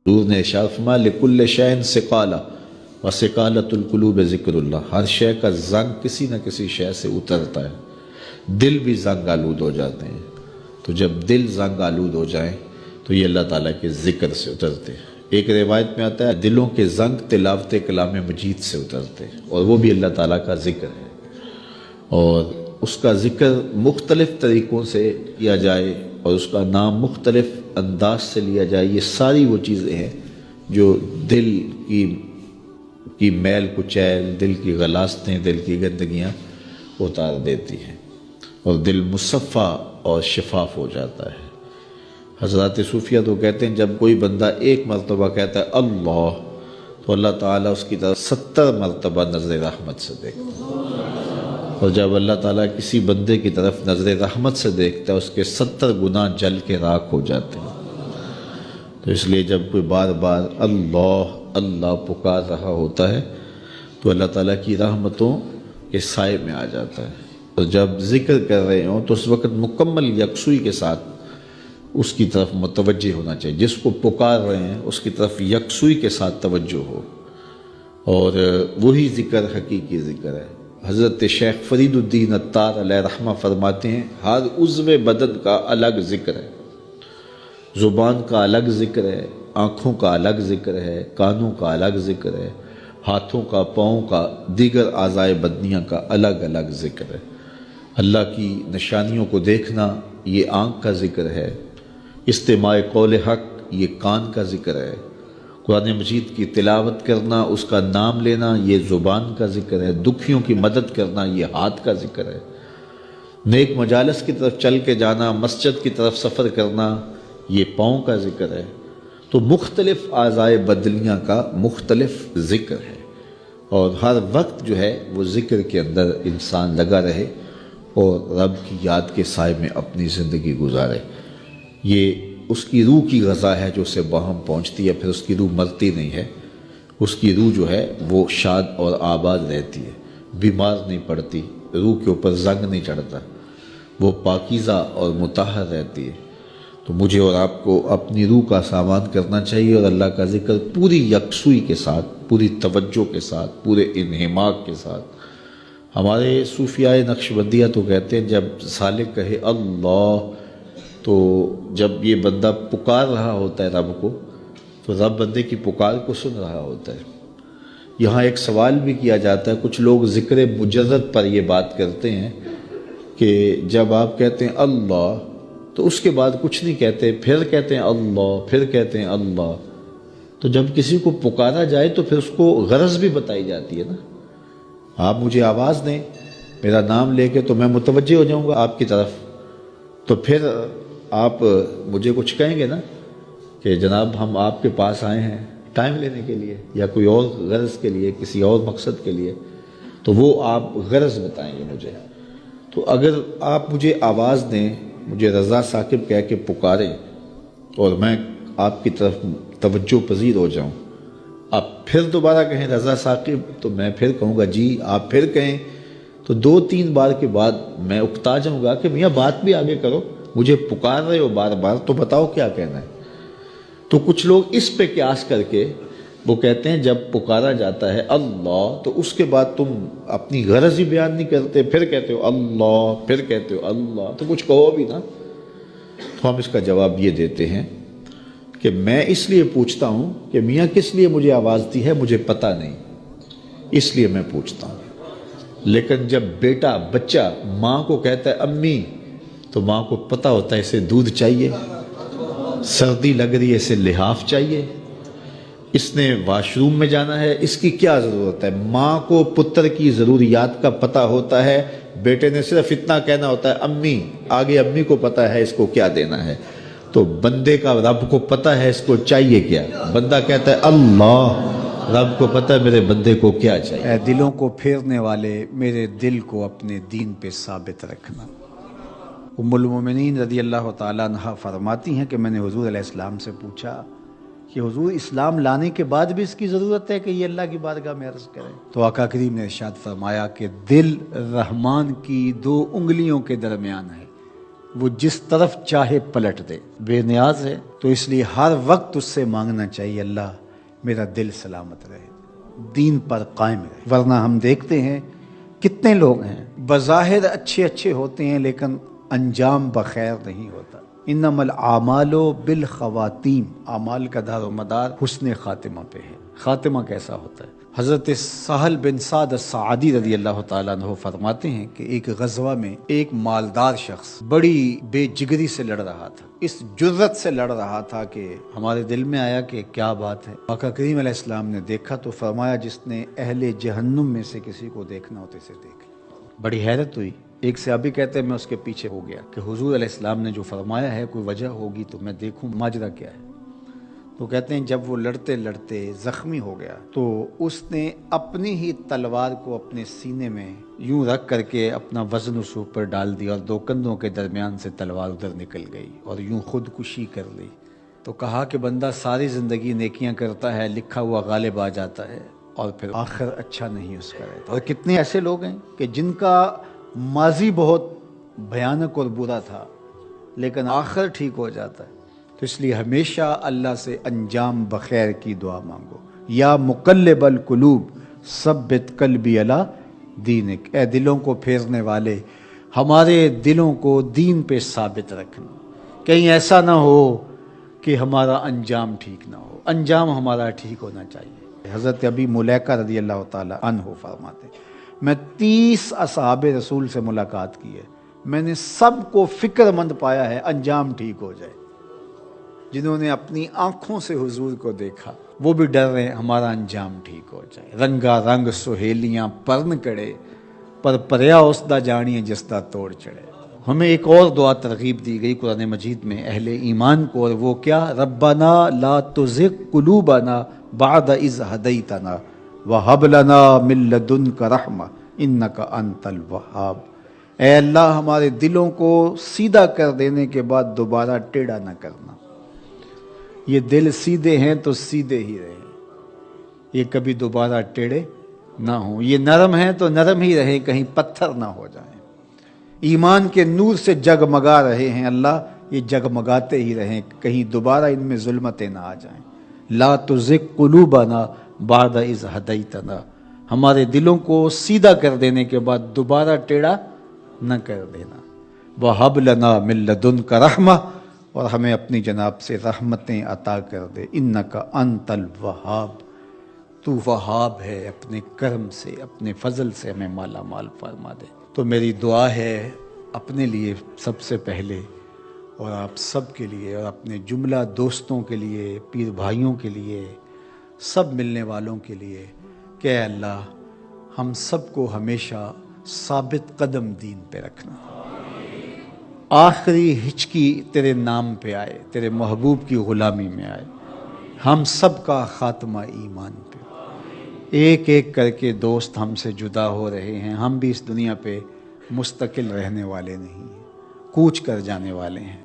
حضور نے ارشاد فرمایا لکل شیء ثقالہ وثقالۃ القلوب ذکر اللہ، ہر شے کا زنگ کسی نہ کسی شے سے اترتا ہے، دل بھی زنگ آلود ہو جاتے ہیں، تو جب دل زنگ آلود ہو جائیں تو یہ اللہ تعالیٰ کے ذکر سے اترتے ہیں۔ ایک روایت میں آتا ہے دلوں کے زنگ تلاوت کلام مجید سے اترتے ہیں، اور وہ بھی اللہ تعالیٰ کا ذکر ہے، اور اس کا ذکر مختلف طریقوں سے کیا جائے اور اس کا نام مختلف انداز سے لیا جائے، یہ ساری وہ چیزیں ہیں جو دل کی میل کچیل، دل کی غلاستیں، دل کی گندگیاں اتار دیتی ہیں، اور دل مصفہ اور شفاف ہو جاتا ہے۔ حضرات صوفیہ تو کہتے ہیں جب کوئی بندہ ایک مرتبہ کہتا ہے اللہ، تو اللہ تعالیٰ اس کی طرف 70 مرتبہ نظر رحمت سے دیکھتا ہے، اور جب اللہ تعالیٰ کسی بندے کی طرف نظر رحمت سے دیکھتا ہے اس کے 70 گناہ جل کے راکھ ہو جاتے ہیں۔ تو اس لیے جب کوئی بار بار اللہ اللہ پکار رہا ہوتا ہے تو اللہ تعالیٰ کی رحمتوں کے سائے میں آ جاتا ہے، اور جب ذکر کر رہے ہوں تو اس وقت مکمل یکسوئی کے ساتھ اس کی طرف متوجہ ہونا چاہیے، جس کو پکار رہے ہیں اس کی طرف یکسوئی کے ساتھ توجہ ہو، اور وہی ذکر حقیقی ذکر ہے۔ حضرت شیخ فرید الدین عطار علیہ رحمہ فرماتے ہیں ہر عضو بدن کا الگ ذکر ہے، زبان کا الگ ذکر ہے، آنکھوں کا الگ ذکر ہے، کانوں کا الگ ذکر ہے، ہاتھوں کا، پاؤں کا، دیگر اعضائے بدنیاں کا الگ الگ ذکر ہے۔ اللہ کی نشانیوں کو دیکھنا یہ آنکھ کا ذکر ہے، استماع قول حق یہ کان کا ذکر ہے، قرآن مجید کی تلاوت کرنا، اس کا نام لینا یہ زبان کا ذکر ہے، دکھیوں کی مدد کرنا یہ ہاتھ کا ذکر ہے، نیک مجالس کی طرف چل کے جانا، مسجد کی طرف سفر کرنا یہ پاؤں کا ذکر ہے۔ تو مختلف اعضائے بدنیاں کا مختلف ذکر ہے، اور ہر وقت جو ہے وہ ذکر کے اندر انسان لگا رہے اور رب کی یاد کے سائے میں اپنی زندگی گزارے۔ یہ اس کی روح کی غذا ہے جو اسے باہم پہنچتی ہے، پھر اس کی روح مرتی نہیں ہے، اس کی روح جو ہے وہ شاد اور آباد رہتی ہے، بیمار نہیں پڑتی، روح کے اوپر زنگ نہیں چڑھتا، وہ پاکیزہ اور مطہر رہتی ہے۔ تو مجھے اور آپ کو اپنی روح کا سامان کرنا چاہیے، اور اللہ کا ذکر پوری یکسوئی کے ساتھ، پوری توجہ کے ساتھ، پورے انہماک کے ساتھ۔ ہمارے صوفیاء نقشبندیہ تو کہتے ہیں جب سالک کہے اللہ، تو جب یہ بندہ پکار رہا ہوتا ہے رب کو، تو رب بندے کی پکار کو سن رہا ہوتا ہے۔ یہاں ایک سوال بھی کیا جاتا ہے، کچھ لوگ ذکر مجرد پر یہ بات کرتے ہیں کہ جب آپ کہتے ہیں اللہ تو اس کے بعد کچھ نہیں کہتے، پھر کہتے ہیں اللہ، پھر کہتے ہیں اللہ، تو جب کسی کو پکارا جائے تو پھر اس کو غرض بھی بتائی جاتی ہے نا۔ آپ مجھے آواز دیں میرا نام لے کے تو میں متوجہ ہو جاؤں گا آپ کی طرف، تو پھر آپ مجھے کچھ کہیں گے نا کہ جناب ہم آپ کے پاس آئے ہیں ٹائم لینے کے لیے یا کوئی اور غرض کے لیے، کسی اور مقصد کے لیے، تو وہ آپ غرض بتائیں گے مجھے۔ تو اگر آپ مجھے آواز دیں، مجھے رضا ثاقب کہہ کے پکاریں اور میں آپ کی طرف توجہ پذیر ہو جاؤں، آپ پھر دوبارہ کہیں رضا ثاقب، تو میں پھر کہوں گا جی، آپ پھر کہیں، تو 2-3 بار کے بعد میں اکتا جاؤں گا کہ میاں بات بھی آگے کرو، مجھے پکار رہے ہو بار بار تو بتاؤ کیا کہنا ہے۔ تو کچھ لوگ اس پہ قیاس کر کے وہ کہتے ہیں جب پکارا جاتا ہے اللہ تو اس کے بعد تم اپنی غرض ہی بیان نہیں کرتے، پھر کہتے ہو اللہ، پھر کہتے ہو اللہ، تو کچھ کہو بھی نا۔ تو ہم اس کا جواب یہ دیتے ہیں کہ میں اس لیے پوچھتا ہوں کہ میاں کس لیے مجھے آواز دی ہے مجھے پتہ نہیں، اس لیے میں پوچھتا ہوں۔ لیکن جب بیٹا، بچہ ماں کو کہتا ہے امی، تو ماں کو پتہ ہوتا ہے اسے دودھ چاہیے، سردی لگ رہی ہے اسے لحاف چاہیے، اس نے واش روم میں جانا ہے، اس کی کیا ضرورت ہے۔ ماں کو پتر کی ضروریات کا پتہ ہوتا ہے، بیٹے نے صرف اتنا کہنا ہوتا ہے امی، آگے امی کو پتہ ہے اس کو کیا دینا ہے۔ تو بندے کا رب کو پتہ ہے اس کو چاہیے کیا، بندہ کہتا ہے اللہ، رب کو پتہ ہے میرے بندے کو کیا چاہیے۔ اے دلوں کو پھیرنے والے، میرے دل کو اپنے دین پہ ثابت رکھنا۔ ام المومنین رضی اللہ تعالیٰ عنہ فرماتی ہیں کہ میں نے حضور علیہ السلام سے پوچھا کہ حضور اسلام لانے کے بعد بھی اس کی ضرورت ہے کہ یہ اللہ کی بارگاہ میں عرض کرے؟ تو آقا کریم نے ارشاد فرمایا کہ دل رحمان کی 2 انگلیوں کے درمیان ہے، وہ جس طرف چاہے پلٹ دے، بے نیاز ہے، تو اس لیے ہر وقت اس سے مانگنا چاہیے اللہ میرا دل سلامت رہے، دین پر قائم رہے۔ ورنہ ہم دیکھتے ہیں کتنے لوگ ہیں بظاہر اچھے ہوتے ہیں لیکن انجام بخیر نہیں ہوتا۔ انما الاعمال بالخواتیم، اعمال کا دار و مدار حسن خاتمہ پہ ہے۔ خاتمہ کیسا ہوتا ہے؟ حضرت سہل بن سعد الساعدی رضی اللہ تعالیٰ عنہ فرماتے ہیں کہ ایک غزوہ میں ایک مالدار شخص بڑی بے جگری سے لڑ رہا تھا، اس جرت سے لڑ رہا تھا کہ ہمارے دل میں آیا کہ کیا بات ہے۔ آقا کریم علیہ السلام نے دیکھا تو فرمایا جس نے اہل جہنم میں سے کسی کو دیکھنا ہو تو اسے دیکھ لے۔ بڑی حیرت ہوئی۔ ایک صحابی کہتے ہیں میں اس کے پیچھے ہو گیا کہ حضور علیہ السلام نے جو فرمایا ہے کوئی وجہ ہوگی تو میں دیکھوں ماجرا کیا ہے۔ تو کہتے ہیں جب وہ لڑتے لڑتے زخمی ہو گیا تو اس نے اپنی ہی تلوار کو اپنے سینے میں یوں رکھ کر کے اپنا وزن اس اوپر ڈال دیا اور دو کندھوں کے درمیان سے تلوار ادھر نکل گئی اور یوں خودکشی کر لی۔ تو کہا کہ بندہ ساری زندگی نیکیاں کرتا ہے، لکھا ہوا غالب آ جاتا ہے اور پھر آخر اچھا نہیں اس کا رہتا۔ اور کتنے ایسے لوگ ہیں کہ جن کا ماضی بہت بھیانک اور برا تھا لیکن آخر ٹھیک ہو جاتا ہے۔ تو اس لیے ہمیشہ اللہ سے انجام بخیر کی دعا مانگو۔ یا مقلب القلوب ثبت قلبی علی دینک، اے دلوں کو پھیرنے والے ہمارے دلوں کو دین پہ ثابت رکھنا، کہیں ایسا نہ ہو کہ ہمارا انجام ٹھیک نہ ہو، انجام ہمارا ٹھیک ہونا چاہیے۔ حضرت ابی ملیکہ رضی اللہ تعالی عنہ فرماتے میں 30 اصحاب رسول سے ملاقات کی ہے، میں نے سب کو فکر مند پایا ہے انجام ٹھیک ہو جائے۔ جنہوں نے اپنی آنکھوں سے حضور کو دیکھا وہ بھی ڈر رہے ہمارا انجام ٹھیک ہو جائے۔ رنگا رنگ سہیلیاں پرن کڑے پر پریا اس دا جانیے جس دا توڑ چڑھے۔ ہمیں ایک اور دعا ترغیب دی گئی قرآن مجید میں اہل ایمان کو، اور وہ کیا؟ ربنا لا تزغ قلوبنا بعد اذ ہدیتنا وہب لنا من لدنک رحمہ انک انت الوہاب۔ اے اللہ ہمارے دلوں کو سیدھا کر دینے کے بعد دوبارہ ٹیڑھا نہ کرنا۔ یہ دل سیدھے ہیں تو سیدھے ہی رہیں، یہ کبھی دوبارہ ٹیڑھے نہ ہوں۔ یہ نرم ہیں تو نرم ہی رہیں، کہیں پتھر نہ ہو جائیں۔ ایمان کے نور سے جگمگا رہے ہیں اللہ، یہ جگمگاتے ہی رہیں، کہیں دوبارہ ان میں ظلمتیں نہ آ جائیں۔ لا تزغ قلوبنا بعد اذ ہدیتنا، ہمارے دلوں کو سیدھا کر دینے کے بعد دوبارہ ٹیڑھا نہ کر دینا۔ وہب لنا من لدنک رحمہ، اور ہمیں اپنی جناب سے رحمتیں عطا کر دے۔ انک انت الوہاب، تو وہاب ہے، اپنے کرم سے اپنے فضل سے ہمیں مالا مال فرما دے۔ تو میری دعا ہے اپنے لیے سب سے پہلے اور آپ سب کے لیے اور اپنے جملہ دوستوں کے لیے، پیر بھائیوں کے لیے، سب ملنے والوں کے لیے کہ اے اللہ ہم سب کو ہمیشہ ثابت قدم دین پہ رکھنا، آخری ہچکی تیرے نام پہ آئے، تیرے محبوب کی غلامی میں آئے، ہم سب کا خاتمہ ایمان پہ۔ ایک ایک کر کے دوست ہم سے جدا ہو رہے ہیں، ہم بھی اس دنیا پہ مستقل رہنے والے نہیں ہیں، کوچ کر جانے والے ہیں۔